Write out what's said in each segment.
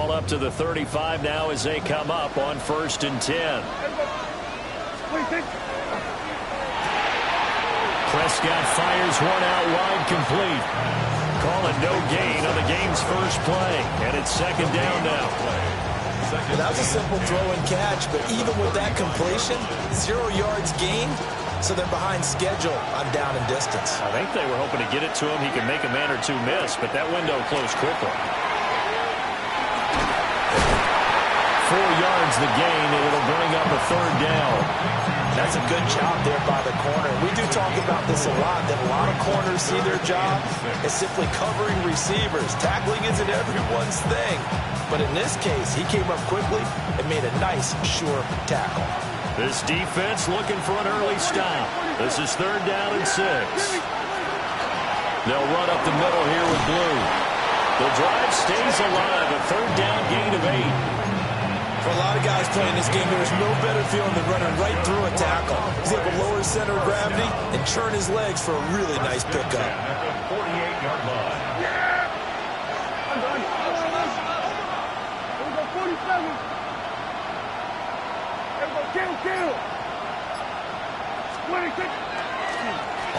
ball up to the 35 now as they come up on 1st and 10. Prescott fires one out wide, complete. Call it no gain on the game's first play, and it's 2nd down now. Well, that was a simple throw and catch, but even with that completion, 0 yards gained, so they're behind schedule on down and distance. I think they were hoping to get it to him. He could make a man or two miss, but that window closed quickly. 4 yards the gain, and it'll bring up a 3rd down. That's a good job there by the corner. We do talk about this a lot, that a lot of corners see their job as simply covering receivers. Tackling isn't everyone's thing. But in this case, he came up quickly and made a nice, sure tackle. This defense looking for an early stop. This is 3rd down and 6. They'll run up the middle here with Blue. The drive stays alive. A 3rd down gain of 8. For a lot of guys playing this game, there's no better feeling than running right through a tackle. He's able to lower his center of gravity and churn his legs for a really nice pickup. 48-yard line. Yeah! I'm done. Here we go, 47. Here we go, kill. 26.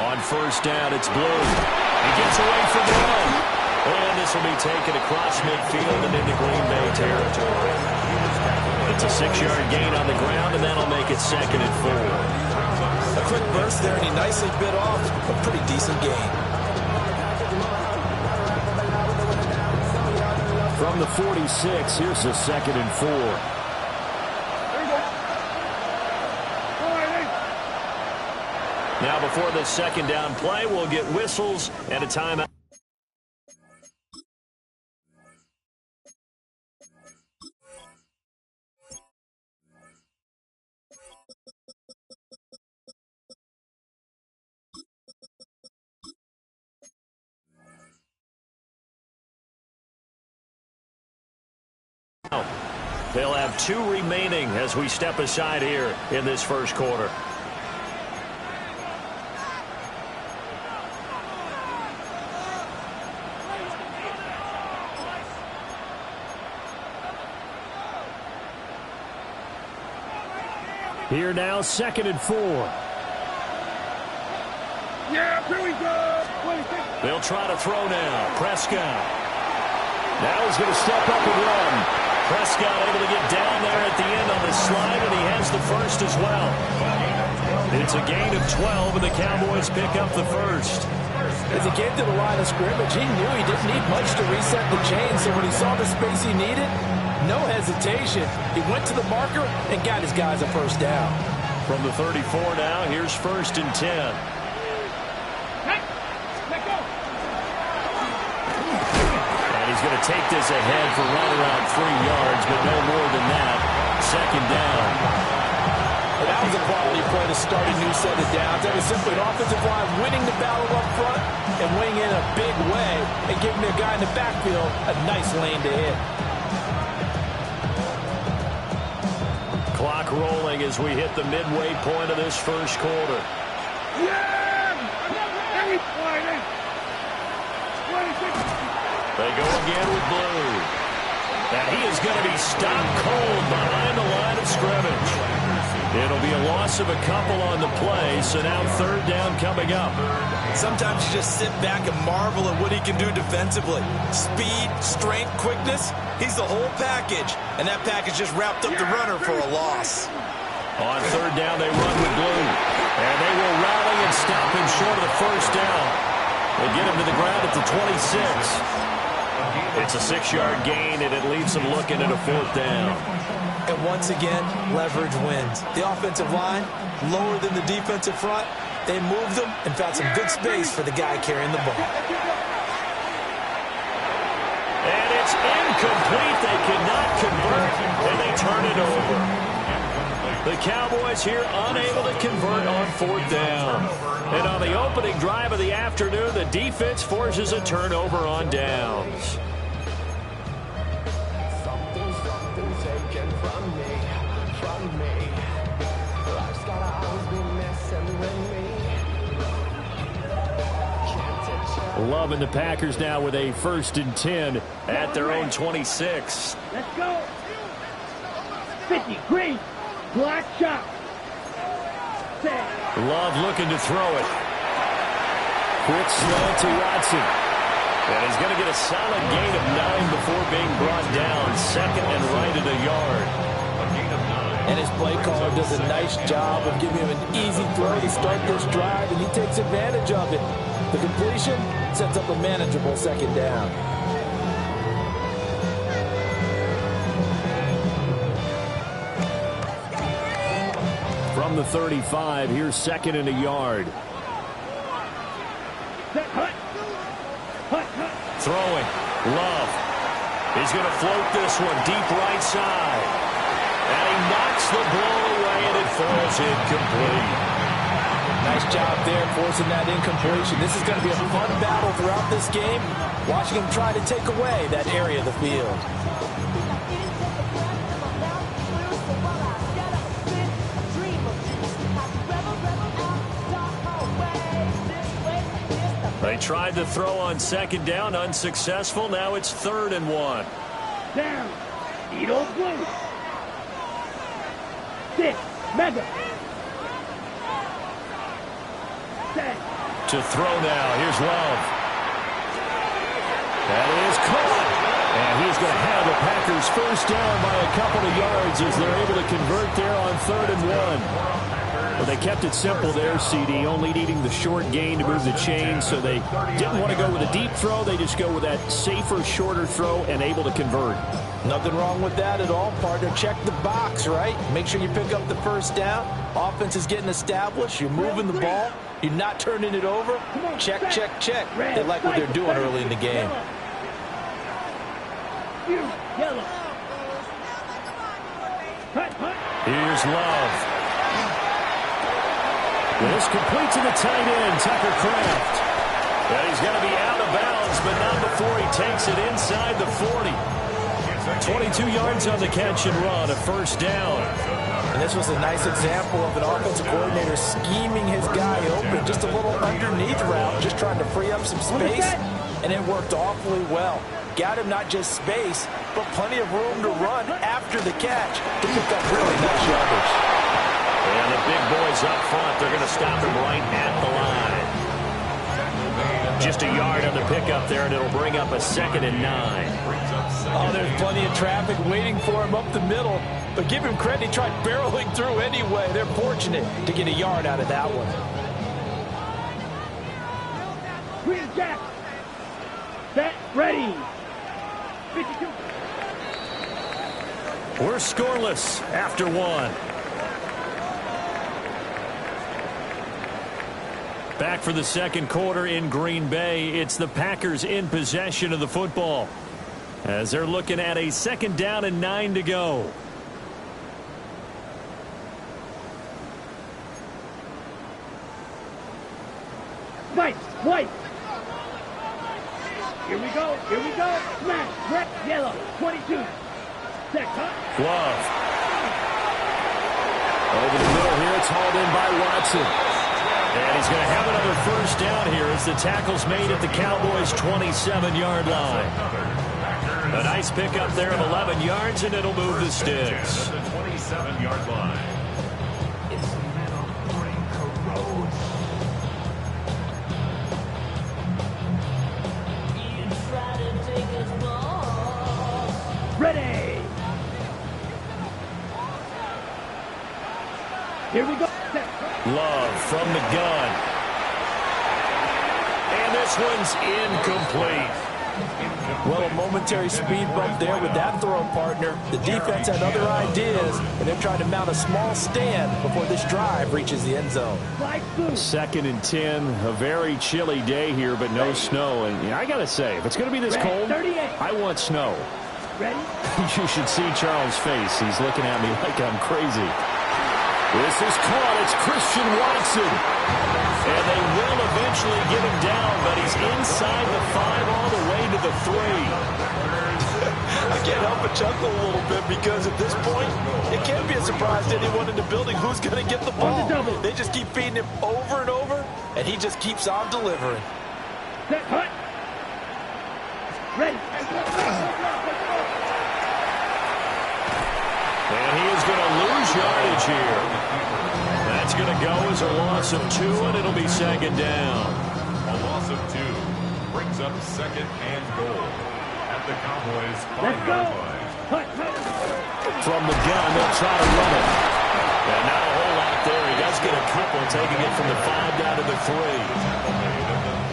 On 1st down, it's Blue. He gets away from the run. And this will be taken across midfield and into Green Bay territory. It's a 6-yard gain on the ground, and that'll make it 2nd and 4. A quick burst there, and he nicely bit off a pretty decent gain. From the 46, here's the 2nd and 4. Now before this 2nd down play, we'll get whistles and a timeout. They'll have 2 remaining as we step aside here in this first quarter. Here now, 2nd and 4. Yeah, here we go. 26. They'll try to throw now. Prescott. Now he's going to step up and run. Prescott able to get down there at the end on the slide, and he has the first as well. It's a gain of 12, and the Cowboys pick up the first. As he came to the line of scrimmage, he knew he didn't need much to reset the chain, so when he saw the space he needed, no hesitation. He went to the marker and got his guys a first down. From the 34 now, here's 1st and 10. He's going to take this ahead for right around 3 yards, but no more than that. 2nd down. Well, that was a quality play to start a new set of downs. That was simply an offensive line winning the battle up front and winning in a big way and giving their guy in the backfield a nice lane to hit. Clock rolling as we hit the midway point of this first quarter. Yeah! Every point. 26. They go again with Blue. And he is going to be stopped cold behind the line of scrimmage. It'll be a loss of a couple on the play, so now 3rd down coming up. Sometimes you just sit back and marvel at what he can do defensively. Speed, strength, quickness, he's the whole package. And that package just wrapped up the runner for a loss. On 3rd down, they run with Blue. And they will rally and stop him short of the first down. They get him to the ground at the 26. It's a 6-yard gain, and it leaves them looking at a 4th down. And once again, leverage wins. The offensive line, lower than the defensive front. They moved them and found some good space for the guy carrying the ball. And it's incomplete. They could not convert, and they turn it over. The Cowboys here unable to convert on 4th down. And on the opening drive of the afternoon, the defense forces a turnover on downs. Something taken from me. Life's gotta always be messing with me. Can't take Loving the Packers now with a 1st and 10 at their own 26. Let's go. 50, green, black shot. Love looking to throw it. Quick slant to Watson. And he's going to get a solid gain of 9 before being brought down. 2nd and right at a yard. And his play caller does a nice job of giving him an easy throw to start this drive, and he takes advantage of it. The completion sets up a manageable 2nd down. From the 35, here's 2nd and a yard. Throwing. Love. He's going to float this one deep right side. And he knocks the ball away, and it falls incomplete. Nice job there forcing that incompletion. This is going to be a fun battle throughout this game, watching him try to take away that area of the field. They tried to throw on 2nd down, unsuccessful. Now it's 3rd and 1. Down. Needle blue. 6. Mega. To throw now. Here's Love. That is caught. And he's going to have the Packers 1st down by a couple of yards as they're able to convert there on 3rd and 1. Well, they kept it simple there, CD, only needing the short gain to move the chain, so they didn't want to go with a deep throw. They just go with that safer, shorter throw and able to convert. Nothing wrong with that at all, partner. Check the box, right? Make sure you pick up the 1st down. Offense is getting established. You're moving the ball. You're not turning it over. Check, check, check. They like what they're doing early in the game. Here's Love. This completes to the tight end, Tucker Kraft. And he's going to be out of bounds, but not before he takes it inside the 40. 22 yards on the catch and run, a 1st down. And this was a nice example of an offensive coordinator scheming his guy open. Just a little underneath route, just trying to free up some space, and it worked awfully well. Got him not just space, but plenty of room to run after the catch to pick up really nice yardage. And the big boys up front, they're going to stop him right at the line. Just a yard on the pickup there, and it'll bring up a 2nd and 9. Oh, there's plenty of traffic waiting for him up the middle. But give him credit, he tried barreling through anyway. They're fortunate to get a yard out of that one. Green Jack. Set, ready. 52. We're scoreless after 1. Back for the 2nd quarter in Green Bay. It's the Packers in possession of the football as they're looking at a 2nd down and 9 to go. White. Here we go. Smash. Red, yellow. 22. Set, cut. Love. Over the middle here, it's hauled in by Watson. And he's going to have another 1st down here as the tackle's made at the Cowboys' 27-yard line. A nice pickup there of 11 yards, and it'll move the sticks. The 27-yard line. Ready. Here we go. Love from the gun. And this one's incomplete. Well, a momentary speed bump there with that throw, partner. The defense had other ideas, and they're trying to mount a small stand before this drive reaches the end zone. 2nd and 10, a very chilly day here, but no snow. And I got to say, if it's going to be this cold, I want snow. Ready? You should see Charles' face. He's looking at me like I'm crazy. This is caught. It's Christian Watson. And they will eventually get him down, but he's inside the 5 all the way to the 3. I can't help but chuckle a little bit because at this point, it can't be a surprise to anyone in the building who's going to get the ball. They just keep feeding him over and over, and he just keeps on delivering. Set, hut. Ready. And he is going to lose yardage here. That's going to go as a loss of 2, and it'll be second down. A loss of 2 brings up second and goal at the Cowboys' Let's go. 5-yard line. Hut, hut. From the gun, they'll try to run it. And not a whole lot there. He does get a couple, taking it from the 5 down to the 3.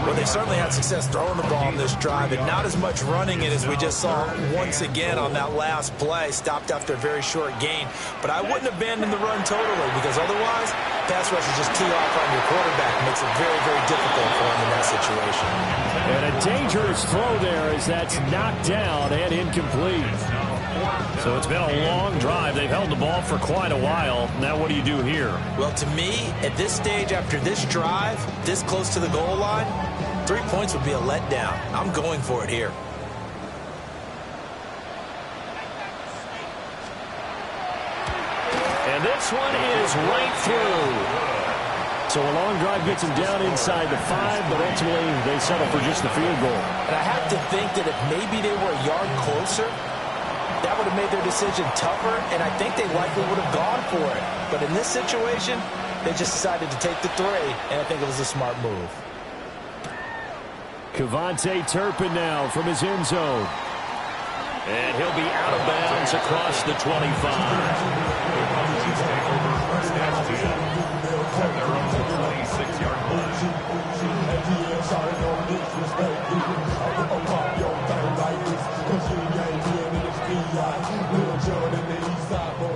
Well, they certainly had success throwing the ball in this drive, and not as much running it as we just saw once again on that last play. Stopped after a very short gain. But I wouldn't abandon the run totally, because otherwise, pass rush is just tee off on your quarterback. It makes it very, very difficult for him in that situation. And a dangerous throw there as that's knocked down and incomplete. So it's been a long drive. They've held the ball for quite a while. Now what do you do here? Well, to me, at this stage after this drive, this close to the goal line, 3 points would be a letdown. I'm going for it here. And this one is right through. So a long drive gets him down inside the 5, but ultimately they settle for just the field goal. And I have to think that if maybe they were a yard closer, that would have made their decision tougher, and I think they likely would have gone for it. But in this situation, they just decided to take the 3, and I think it was a smart move. Kevontae Turpin now from his end zone. And he'll be out of bounds across the 25.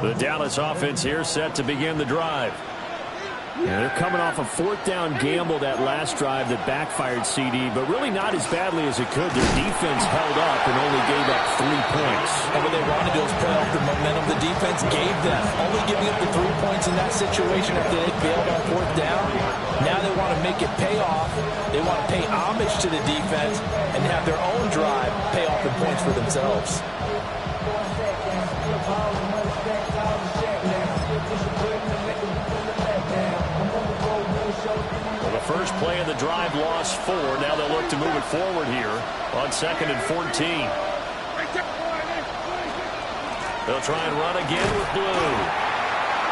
The Dallas offense here set to begin the drive. Yeah, they're coming off a 4th down gamble that last drive that backfired CD, but really not as badly as it could. Their defense held up and only gave up 3 points. And what they wanted to do is play off the momentum the defense gave them. Only giving up the 3 points in that situation after they failed on 4th down. Now they want to make it pay off. They want to pay homage to the defense and have their own drive pay off in points for themselves. The first play of the drive lost 4. Now they'll look to move it forward here on 2nd and 14. They'll try and run again with Blue.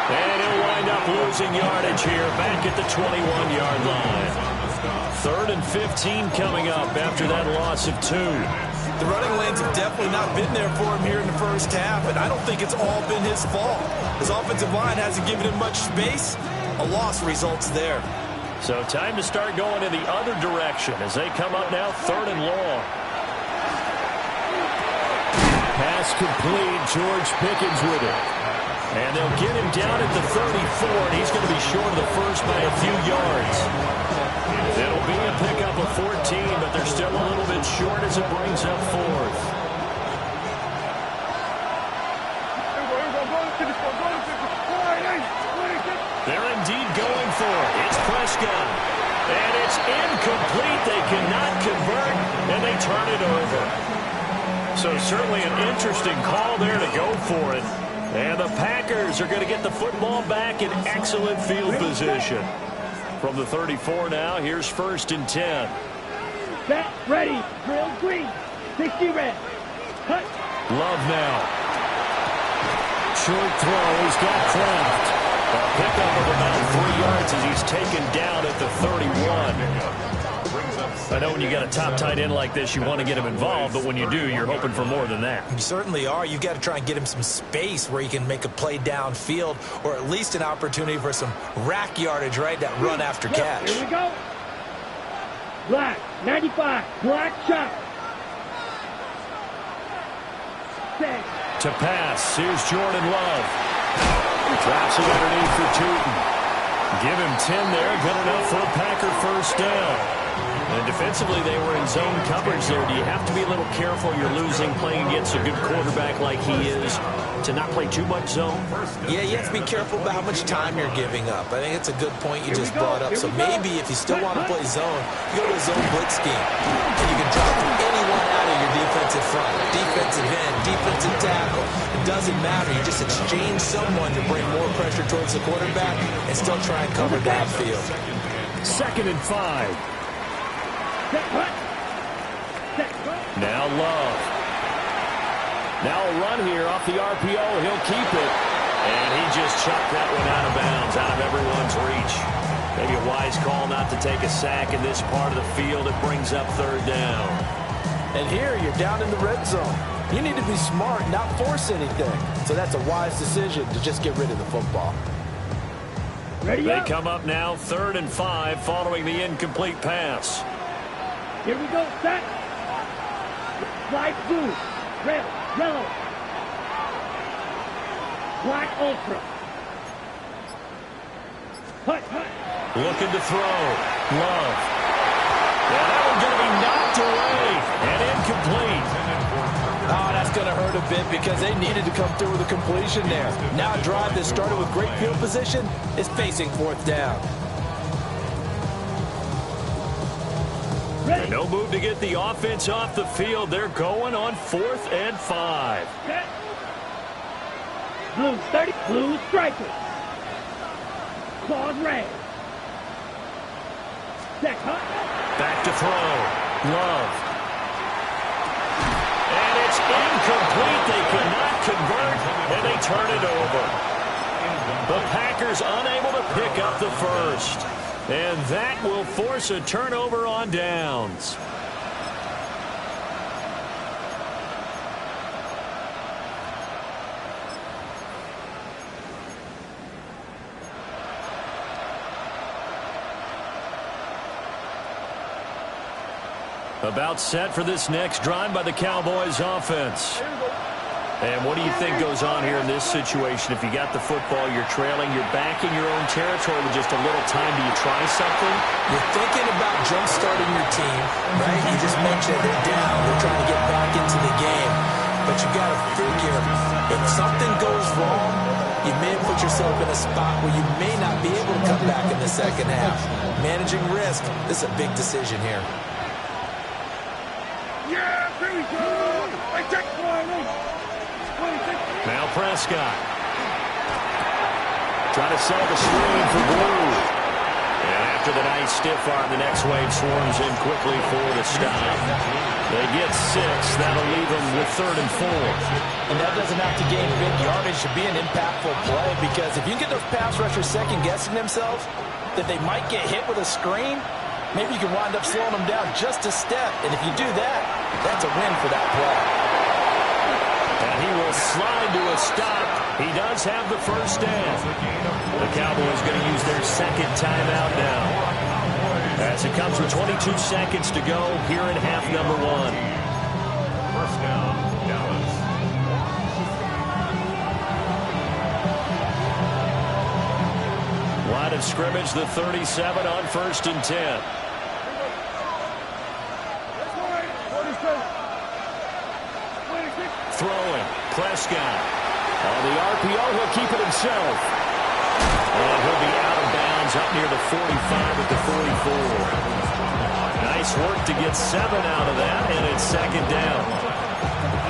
And he'll wind up losing yardage here back at the 21-yard line. 3rd and 15 coming up after that loss of 2. The running lanes have definitely not been there for him here in the first half, and I don't think it's all been his fault. His offensive line hasn't given him much space. A loss results there. So time to start going in the other direction as they come up now 3rd and long. Pass complete. George Pickens with it. And they'll get him down at the 34, and he's going to be short of the first by a few yards. It'll be a pickup of 14, but they're still a little bit short as it brings up 4th. They're indeed going for it. It's Prescott. And it's incomplete. They cannot convert, and they turn it over. So certainly an interesting call there to go for it. And the Packers are going to get the football back in excellent field position. From the 34 now, here's 1st and 10. Set, ready, drill, green, 60 red. Cut. Love now. Short throw. He's got Kraft. A pickup of about 3 yards as he's taken down at the 31. I know when you got a top tight end like this, you want to get him involved, but when you do, you're hoping for more than that. You certainly are. You've got to try and get him some space where he can make a play downfield, or at least an opportunity for some rack yardage, right? That run after catch. Here we go. Black, 95, black shot. Set. To pass, here's Jordan Love. Drops it underneath for Tootin. Give him 10 there, good enough for a Packer first down. And defensively, they were in zone coverage there. Do you have to be a little careful? You're losing, playing against a good quarterback like he is, to not play too much zone? Yeah, you have to be careful about how much time you're giving up. I think it's a good point you just brought up. So maybe if you still want to play zone, you go to a zone blitz scheme. And you can drop anyone out of your defensive front, defensive end, defensive tackle. It doesn't matter. You just exchange someone to bring more pressure towards the quarterback and still try and cover downfield. 2nd and 5. Now Love. Now a run here off the RPO. He'll keep it. And he just chucked that one out of bounds, out of everyone's reach. Maybe a wise call not to take a sack in this part of the field. It brings up third down. And here you're down in the red zone. You need to be smart, not force anything. So that's a wise decision to just get rid of the football. They come up now 3rd and 5 following the incomplete pass. Here we go, set. Light blue, red, yellow, black ultra. Hut, hut. Looking to throw. Love. Yeah, that one's going to be knocked away and incomplete. Oh, that's going to hurt a bit because they needed to come through with a completion there. Now a drive that started with great field position is facing 4th down. No move to get the offense off the field. They're going on 4th and 5. Set. Blue 30, blue striker. Claws red. Set, hut. Back to throw. Love. And it's incomplete. They cannot convert, and they turn it over. The Packers unable to pick up the first. And that will force a turnover on downs. About set for this next drive by the Cowboys offense. And what do you think goes on here in this situation? If you got the football, you're trailing, you're back in your own territory with just a little time. Do you try something? You're thinking about jump-starting your team, right? You just mentioned they're down. They're trying to get back into the game. But you got to figure, if something goes wrong, you may have put yourself in a spot where you may not be able to come back in the second half. Managing risk, this is a big decision here. Yeah, here we go. I check Now Prescott. Trying to set up a screen for Blue. And after the nice stiff arm, the next wave swarms in quickly for the stop. They get 6. That'll leave them with 3rd and 4. And that doesn't have to gain big yardage to be an impactful play, because if you can get those pass rushers second-guessing themselves that they might get hit with a screen, maybe you can wind up slowing them down just a step. And if you do that, that's a win for that play. And he will slide to a stop. He does have the first down. The Cowboys going to use their second timeout now, as it comes with 22 seconds to go here in half number 1. First down, Dallas. Line of scrimmage, the 37 on 1st and 10. Throwing. Prescott. On the RPO, he'll keep it himself. And he'll be out of bounds up near the 45 at the 44. Nice work to get 7 out of that, and it's 2nd down.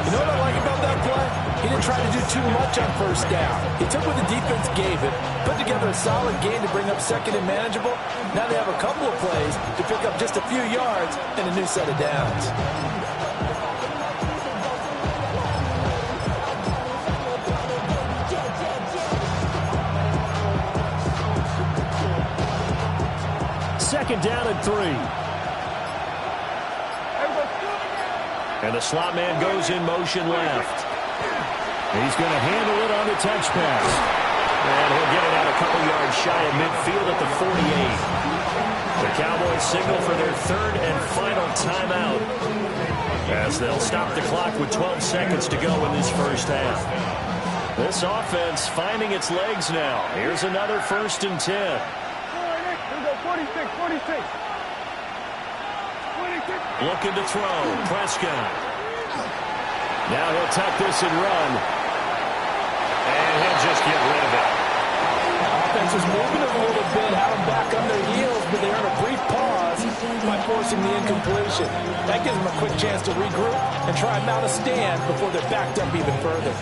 You know what I like about that play? He didn't try to do too much on 1st down. He took what the defense gave him, put together a solid game to bring up 2nd and manageable. Now they have a couple of plays to pick up just a few yards and a new set of downs. Second down and 3. And the slot man goes in motion left. He's going to handle it on the touch pass. And he'll get it out a couple yards shy of midfield at the 48. The Cowboys signal for their 3rd and final timeout, as they'll stop the clock with 12 seconds to go in this first half. This offense finding its legs now. Here's another 1st and 10. 46. Looking to throw. Prescott. Now he'll tuck this and run. And he'll just get rid of it. Offense was moving a little bit, had them back on their heels, but they earned a brief pause by forcing the incompletion. That gives them a quick chance to regroup and try and mount a stand before they're backed up even further.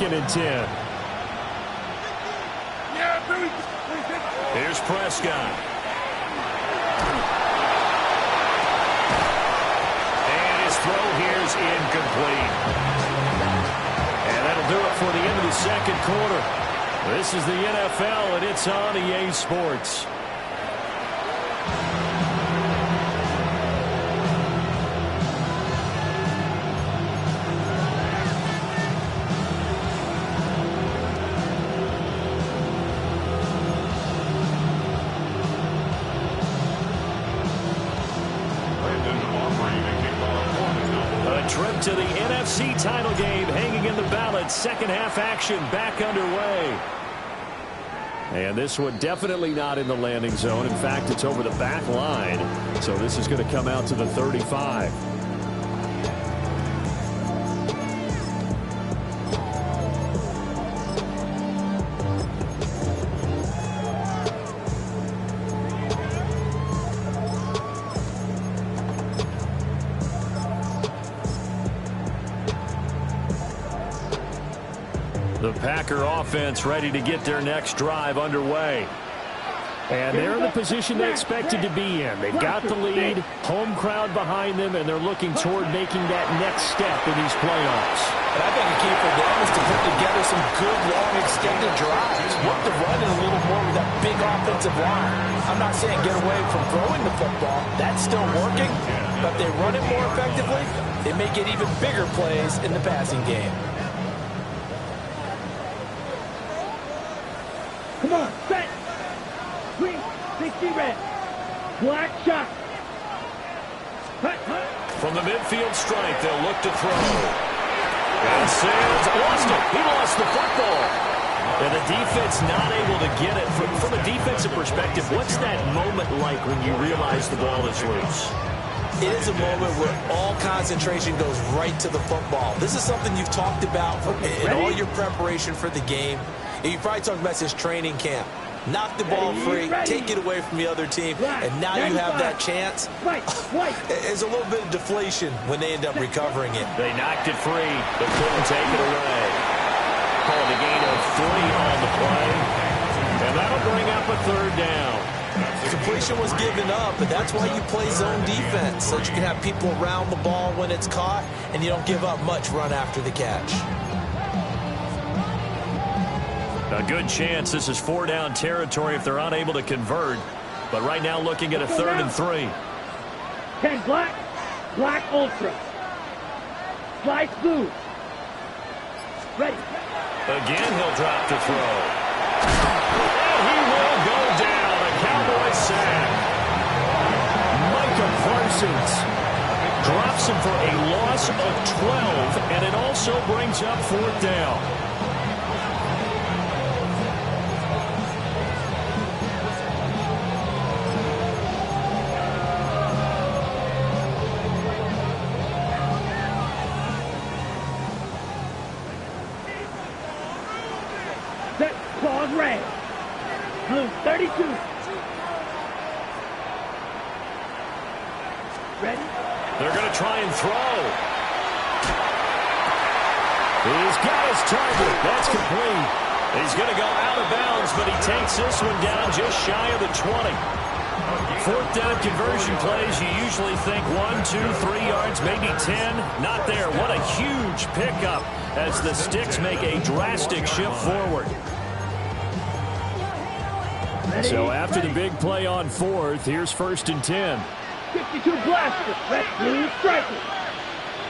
2nd and 10. Here's Prescott. And his throw here is incomplete. And that'll do it for the end of the 2nd quarter. This is the NFL, and it's on EA Sports. To the NFC title game hanging in the balance. Second half action back underway. And this one definitely not in the landing zone. In fact, it's over the back line. So this is going to come out to the 35. The Packer offense ready to get their next drive underway. And they're in the position they expected to be in. They've got the lead, home crowd behind them, and they're looking toward making that next step in these playoffs. And I think the key for them is to put together some good, long, extended drives. Work the run in a little more with that big offensive line. I'm not saying get away from throwing the football. That's still working. But if they run it more effectively, they may get even bigger plays in the passing game. Come on, set. Green, 60 red. Black shot. From the midfield strike, they'll look to throw. And Sanders lost it. He lost the football. And the defense not able to get it. From a defensive perspective, what's that moment like when you realize the ball is loose? It is a moment where all concentration goes right to the football. This is something you've talked about in all your preparation for the game. And you probably talked about this training camp. Knock the ball free, take it away from the other team, and now you have that chance. There's a little bit of deflation when they end up recovering it. They knocked it free, but couldn't take it away. Called a gain of 3 on the play, and that'll bring up a 3rd down. Completion was given up, but that's why you play zone defense, so that you can have people around the ball when it's caught, and you don't give up much run after the catch. A good chance this is 4-down territory if they're unable to convert. But right now looking at a 3rd and 3. 10 black, black ultra. Slice blue. Ready. Again, he'll drop to throw. And he will go down. A Cowboy sack. Micah Parsons drops him for a loss of 12, and it also brings up 4th down. Claws red. Blue 32. Ready? They're going to try and throw. He's got his target. That's complete. He's going to go out of bounds, but he takes this one down just shy of the 20. 4th down conversion plays, you usually think 1, 2, 3 yards, maybe 10. Not there. What a huge pickup as the Sticks make a drastic shift forward. So after the big play on 4th, here's 1st and 10. 52 blaster, red, blue, striker.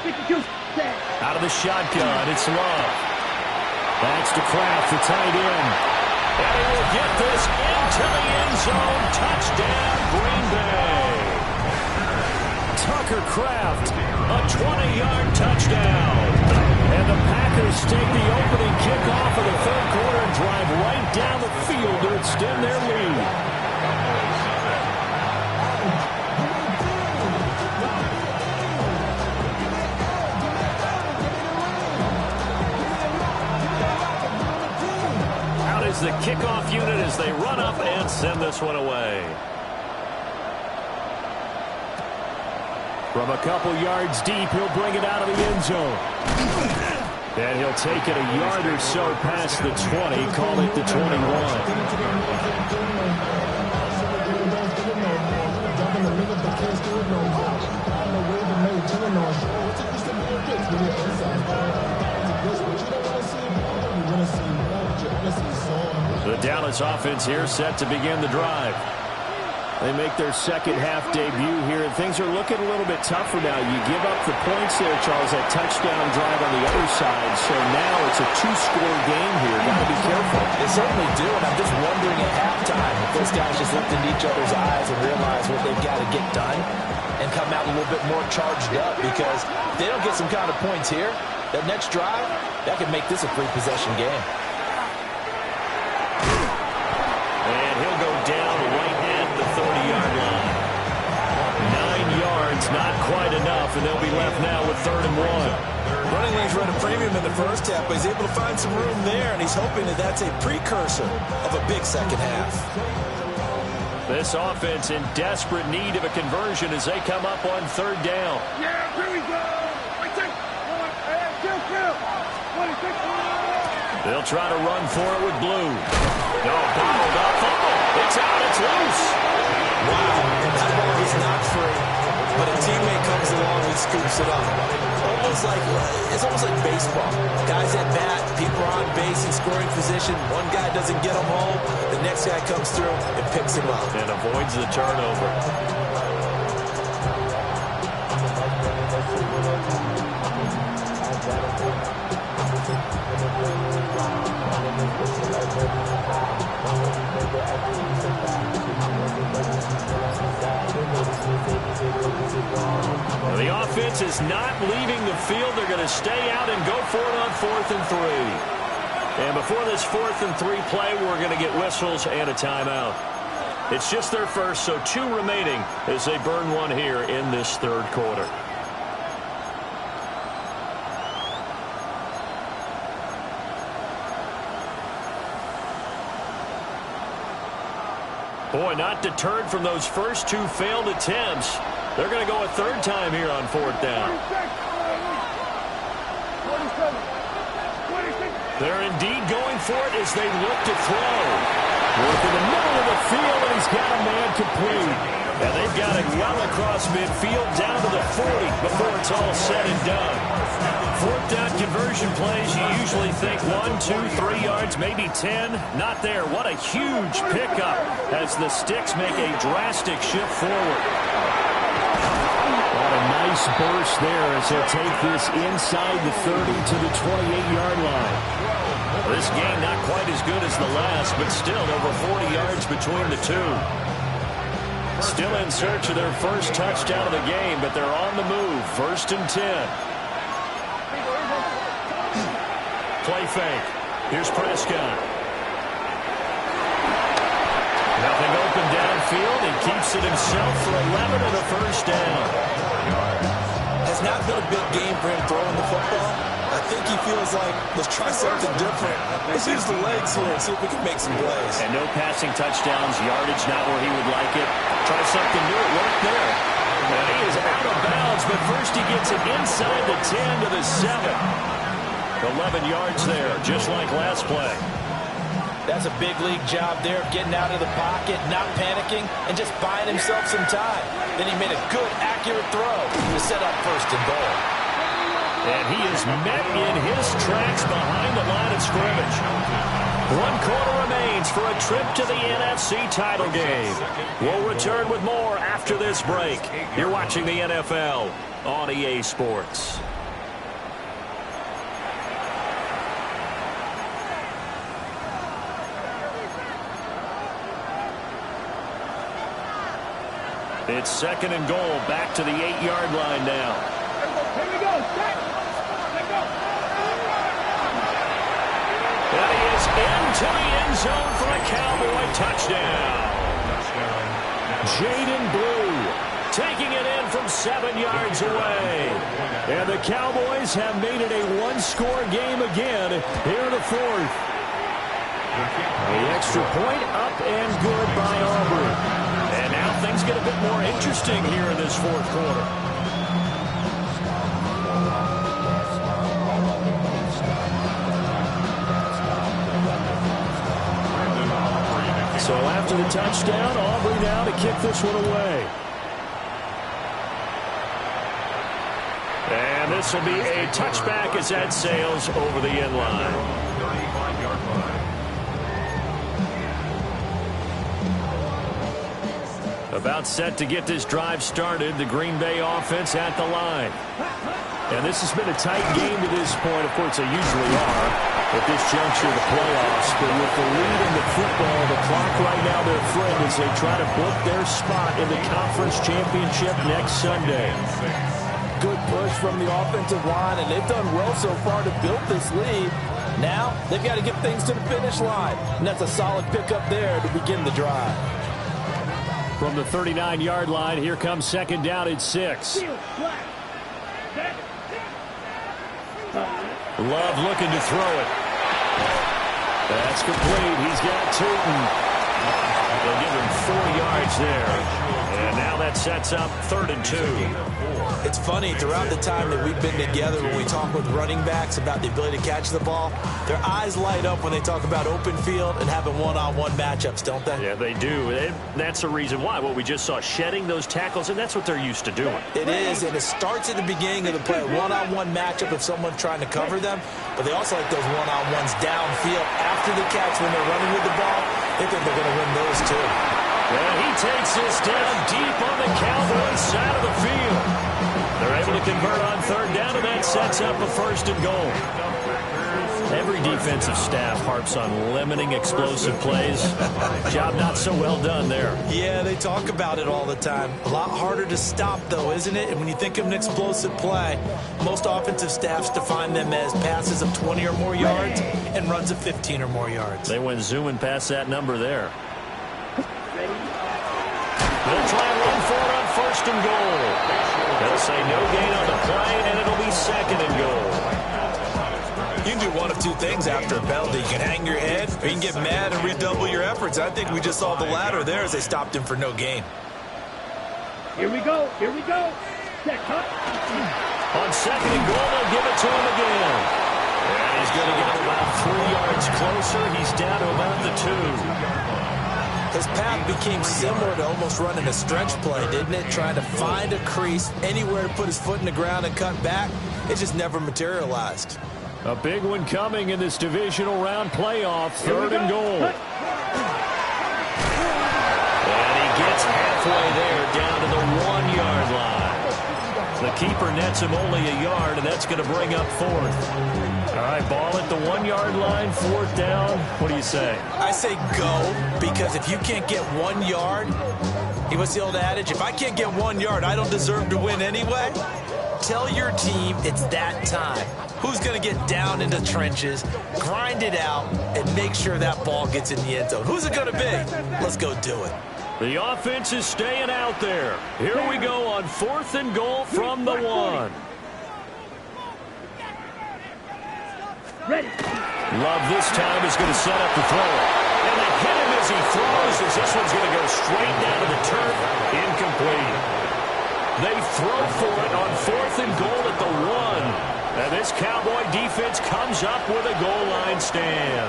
52 set. Out of the shotgun, it's Love. Backs to Kraft, the tight end. And he will get this into the end zone. Touchdown, Green Bay. Tucker Kraft, a 20-yard touchdown. And the Packers take the opening kickoff of the 3rd quarter and drive right down the field to extend their lead. Out is the kickoff unit as they run up and send this one away. From a couple yards deep, he'll bring it out of the end zone. And he'll take it a yard or so past the 20, call it the 21. The Dallas offense here set to begin the drive. They make their second half debut here, and things are looking a little bit tougher now. You give up the points there, Charles, that touchdown drive on the other side. So now it's a two-score game here. Got to be careful. They certainly do, and I'm just wondering at halftime if those guys just looked into each other's eyes and realize what they've got to get done and come out a little bit more charged up, because if they don't get some kind of points here, that next drive, that could make this a three-possession game. And he'll go down right at the 30-yard line. 9 yards, not quite enough, and they'll be left now with 3rd and 1. Running lanes run a premium in the first half, but he's able to find some room there, and he's hoping that that's a precursor of a big second half. This offense in desperate need of a conversion as they come up on 3rd down. Yeah, here we go. They'll try to run for it with Blue. No, bottled up. Oh, it's out. It's loose. Wow, that ball is not free, but a teammate comes along and scoops it up. It's almost like baseball. Guys at bat, people are on base in scoring position. One guy doesn't get them home. The next guy comes through and picks him up. And avoids the turnover. The offense is not leaving the field. They're going to stay out and go for it on 4th and 3. And before this 4th and 3 play, we're going to get whistles and a timeout. It's just their first, so 2 remaining as they burn one here in this 3rd quarter. Boy, not deterred from those first 2 failed attempts. They're going to go a 3rd time here on 4th down. They're indeed going for it as they look to throw. Work in the middle of the field, and he's got a man complete. And they've got it well across midfield down to the 40 before it's all said and done. 4th down conversion plays, you usually think 1, 2, 3 yards, maybe 10. Not there. What a huge pickup as the Sticks make a drastic shift forward. What a nice burst there as they take this inside the 30 to the 28-yard line. This game not quite as good as the last, but still over 40 yards between the two. Still in search of their first touchdown of the game, but they're on the move. 1st and 10. Play fake. Here's Prescott. Nothing open downfield. He keeps it himself for 11 and a 1st down. Has not been a big game for him throwing the football. I think he feels like, let's try something different. Let's use the legs here and see if we can make some plays. And no passing touchdowns, yardage not where he would like it. Try something new, it worked there. And he is out of bounds, but first he gets it inside the 10 to the 7. 11 yards there, just like last play. That's a big league job there of getting out of the pocket, not panicking, and just buying himself some time. Then he made a good, accurate throw to set up 1st and goal. And he is met in his tracks behind the line of scrimmage. 1 quarter remains for a trip to the NFC title game. We'll return with more after this break. You're watching the NFL on EA Sports. It's 2nd and goal, back to the 8-yard line now. Here we go. Set. Let go. And he is into the end zone for a Cowboy touchdown. Jaden Blue taking it in from 7 yards away. And the Cowboys have made it a 1-score game again here in the 4th. The extra point up and good by Auburn. And now things get a bit more interesting here in this 4th quarter. to the touchdown. Aubrey now to kick this one away. And this will be a touchback as that sails over the end line. 35-yard line. About set to get this drive started. The Green Bay offense at the line. And this has been a tight game to this point. Of course, they usually are at this juncture of the playoffs. But with the lead in the football, the clock right now their friend as they try to book their spot in the conference championship next Sunday. Good push from the offensive line, and they've done well so far to build this lead. Now, they've got to get things to the finish line. And that's a solid pickup there to begin the drive. From the 39-yard line, here comes second down at 6. Love looking to throw it. That's complete. He's got Tootin. They'll give him 4 yards there. And now that sets up 3rd and 2. It's funny, throughout the time that we've been together, when we talk with running backs about the ability to catch the ball, their eyes light up when they talk about open field and having one-on-one matchups, don't they? Yeah, they do. And that's the reason why. What we just saw, shedding those tackles, and that's what they're used to doing. It is, and it starts at the beginning of the play, a one-on-one matchup if someone's trying to cover them, but they also like those one-on-ones downfield after the catch when they're running with the ball. They think they're going to win those too. And he takes this down deep on the Cowboys side of the field. They're able to convert on 3rd down, and that sets up a 1st and goal. Every defensive staff harps on limiting explosive plays. Job not so well done there. Yeah, they talk about it all the time. A lot harder to stop, though, isn't it? And when you think of an explosive play, most offensive staffs define them as passes of 20 or more yards and runs of 15 or more yards. They went zooming past that number there. They'll try and run for it on 1st and goal. They'll say no gain on the play, and it'll be 2nd and goal. You can do one of two things after a penalty. You can hang your head, or you can get mad and redouble your efforts. I think we just saw the latter there as they stopped him for no gain. Here we go. Here we go. Check, cut. On 2nd and goal, they'll give it to him again. And he's going to get about 3 yards closer. He's down to about the 2. His path became similar to almost running a stretch play, didn't it? Trying to find a crease, anywhere to put his foot in the ground and cut back. It just never materialized. A big one coming in this divisional round playoff. 3rd and goal. And he gets halfway there, down to the 1-yard line. The keeper nets him only a yard, and that's going to bring up 4th. All right, ball at the 1-yard line, 4th down. What do you say? I say go, because if you can't get 1 yard, what's the old adage? If I can't get 1 yard, I don't deserve to win anyway. Tell your team it's that time. Who's going to get down into the trenches, grind it out, and make sure that ball gets in the end zone? Who's it going to be? Let's go do it. The offense is staying out there. Here we go on 4th and goal from the 1. Ready. Love this time is going to set up the throw. And they hit him as he throws, as this one's going to go straight down to the turf. Incomplete. They throw for it on 4th and goal at the 1. And this Cowboy defense comes up with a goal line stand.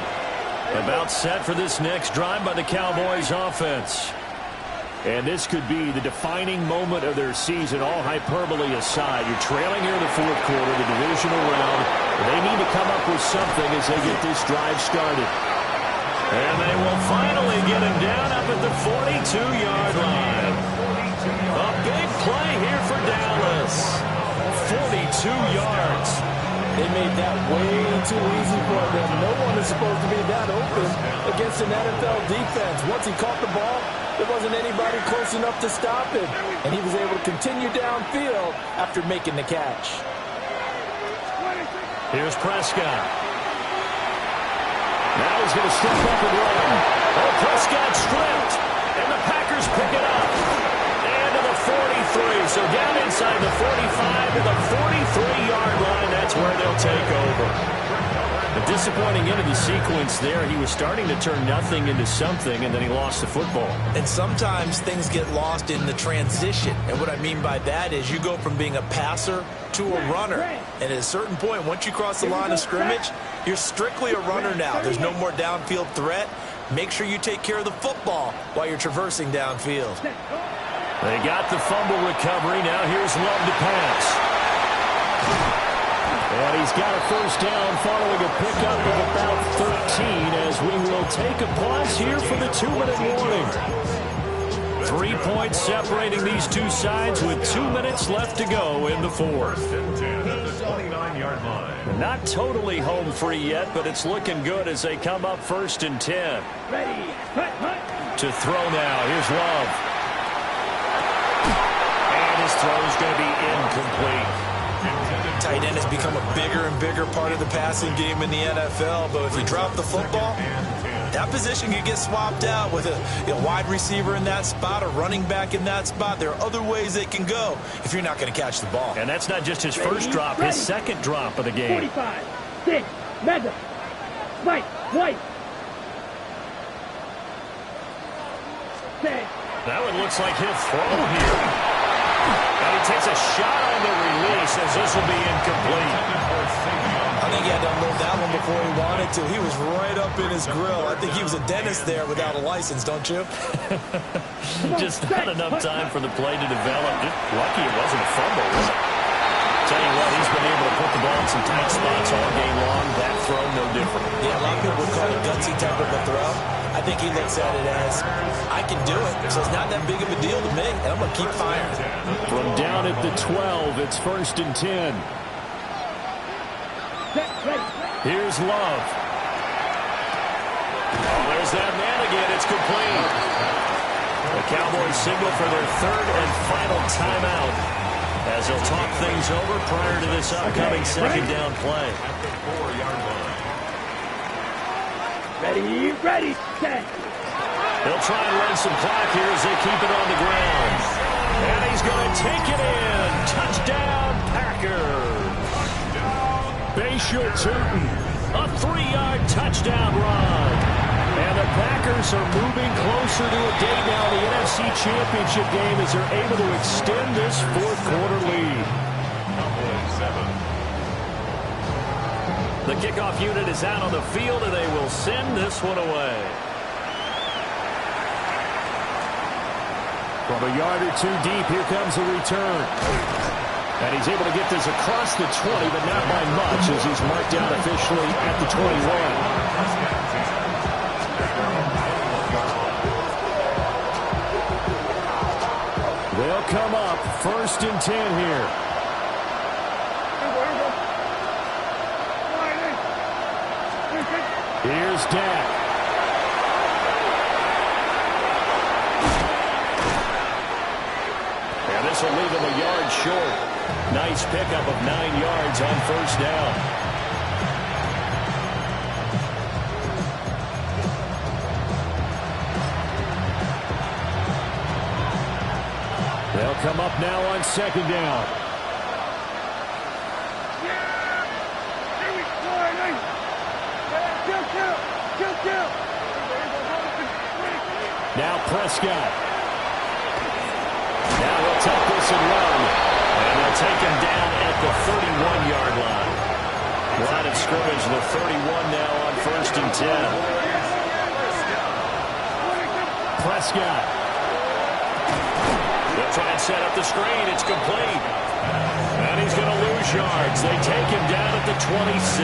About set for this next drive by the Cowboys offense. And this could be the defining moment of their season, all hyperbole aside. You're trailing here in the 4th quarter, the divisional round. They need to come up with something as they get this drive started. And they will finally get him down up at the 42-yard line. A big play here for Dallas. 42 yards. They made that way too easy for them. No one is supposed to be that open against an NFL defense. Once he caught the ball, there wasn't anybody close enough to stop him. And he was able to continue downfield after making the catch. Here's Prescott. Now he's going to step up and run. Oh, Prescott stripped. And the Packers pick it up. And to the 43. So down inside the 45 to the 43-yard line. That's where they'll take over. A disappointing end of the sequence there. He was starting to turn nothing into something, and then he lost the football. And sometimes things get lost in the transition. And what I mean by that is you go from being a passer to a runner. And at a certain point, once you cross the line of scrimmage, you're strictly a runner now. There's no more downfield threat. Make sure you take care of the football while you're traversing downfield. They got the fumble recovery. Now here's Love to pass. And he's got a first down following a pickup of about 13 as we will take a pause here for the 2-minute warning. 3 points separating these two sides with 2 minutes left to go in the fourth. 10 at the 29-yard line. Not totally home free yet, but it's looking good as they come up 1st and 10. Ready. Hut. To throw now. Here's Love. And his throw is going to be incomplete. Tight end has become a bigger and bigger part of the passing game in the NFL, but if you drop the football, that position can get swapped out with a wide receiver in that spot, a running back in that spot. There are other ways it can go if you're not going to catch the ball. And that's not just his first drop, his second drop of the game. 45, 6, Meza, Mike, White. That one looks like he'll throw here. And he takes a shot on the release as this will be incomplete. I think he had to unload that one before he wanted to. He was right up in his grill. I think he was a dentist there without a license, don't you? Just not enough time for the play to develop. Just lucky it wasn't a fumble, was it? Tell you what, he's been able to put the ball in some tight spots all game long. That throw, no different. Yeah, a lot of people would call it gutsy type of a throw. I think he looks at it as, I can do it, so it's not that big of a deal to me, and I'm going to keep firing. From down at the 12, it's 1st and 10. Here's Love. Oh, there's that man again. It's complete. The Cowboys signal for their 3rd and final timeout as they'll talk things over prior to this upcoming second down play. At the 4-yard line. Ready, set. They'll try and run some clock here as they keep it on the ground. And he's going to take it in. Touchdown, Packers. Bayshore Tootin, a 3-yard touchdown run. And the Packers are moving closer to a day now in the NFC Championship game as they're able to extend this fourth-quarter lead. Cowboys 7. The kickoff unit is out on the field, and they will send this one away. From a yard or two deep, here comes the return. And he's able to get this across the 20, but not by much as he's marked down officially at the 21. They'll come up 1st and 10 here. Here's Dak. And this will leave him a yard short. Nice pickup of 9 yards on 1st down. They'll come up now on 2nd down. Now Prescott. Now he'll take this and run. And they'll take him down at the 31-yard line. Line of scrimmage, the 31 now on 1st and 10. Prescott. They'll try and set up the screen. It's complete. And he's going to lose yards. They take him down at the 26.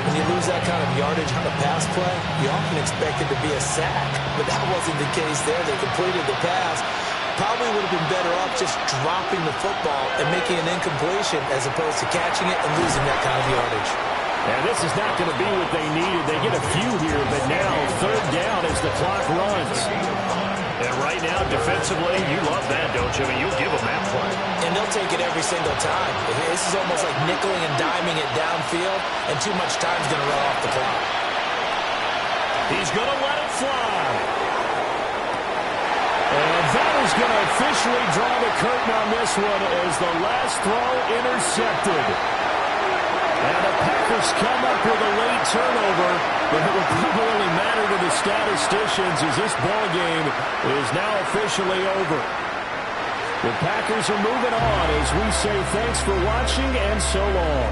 When you lose that kind of yardage on a pass play, you often expect it to be a sack. But that wasn't the case there. They completed the pass. Probably would have been better off just dropping the football and making an incompletion as opposed to catching it and losing that kind of yardage. And this is not going to be what they needed. They get a few here, but now 3rd down as the clock runs. And right now, defensively, you love that, don't you? I mean, you'll give them that play. And they'll take it every single time. This is almost like nickeling and diming it downfield, and too much time's going to run off the clock. He's going to let it fly. And that is going to officially draw the curtain on this one as the last throw intercepted. And the Packers come up with a late turnover, but it will probably only matter to the statisticians as this ball game is now officially over. The Packers are moving on as we say thanks for watching and so long.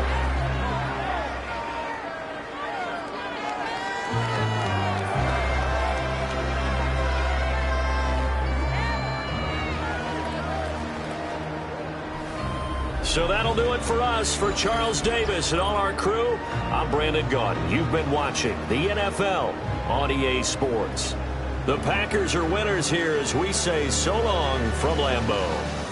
So that'll do it for us. For Charles Davis and all our crew, I'm Brandon Gaudin. You've been watching the NFL on EA Sports. The Packers are winners here as we say so long from Lambeau.